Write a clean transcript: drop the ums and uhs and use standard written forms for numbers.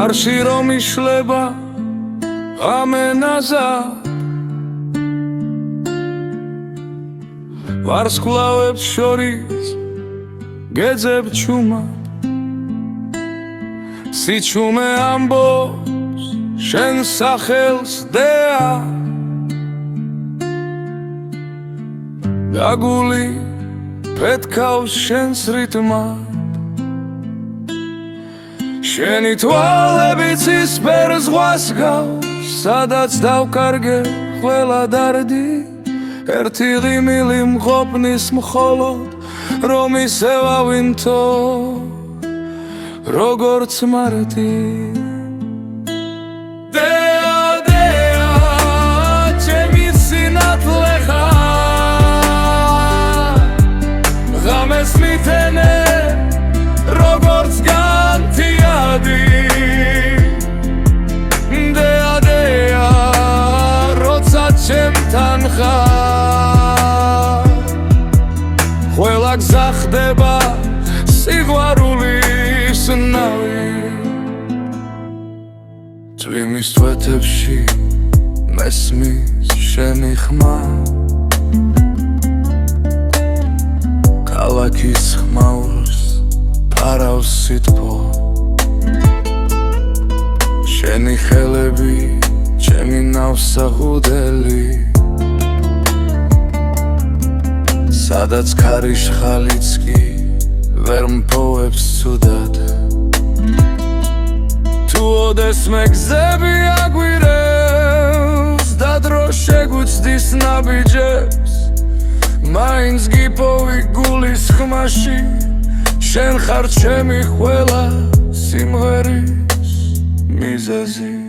არში რომ იშლება ამენაზა ვარსკვლავებს შორის გეძებ ჩუმად სიჩუმე ამბობს შენ სახელს დეა გაგული პეთქავს შენს რიტმად შენი თვალები ცისფერ ზღვას გავს სადაც დავკარგე ყველა დარდი ერთი ღიმილი მღოპნის მხოლოდ რომ ისევავინთო როგორც მარტი დეა დეა ჩემი სინათლე ხარ ღამეს მითენე როგორც განთიადი დეა დეა როცა ჩემთან ხარ ყველა გზა ხდება სიყვარულის ნავი წვიმის წვეთებში მესმის შენი ხმა ქალაქის ხმაურს ფარავს სითბო შენი ხელები ჩემი ნავსაღუდელი სადაც ქარიშ ხალიც კი ვერ მპოვებს ცუდად თუ ოდეს მეგზები აგვირევს და დრო შეგვიცდის ნაბიჯებს მაინც გიპოვი გულის ხმაში შენ ხარ ჩემი ყველა სიმღერის მიზეზი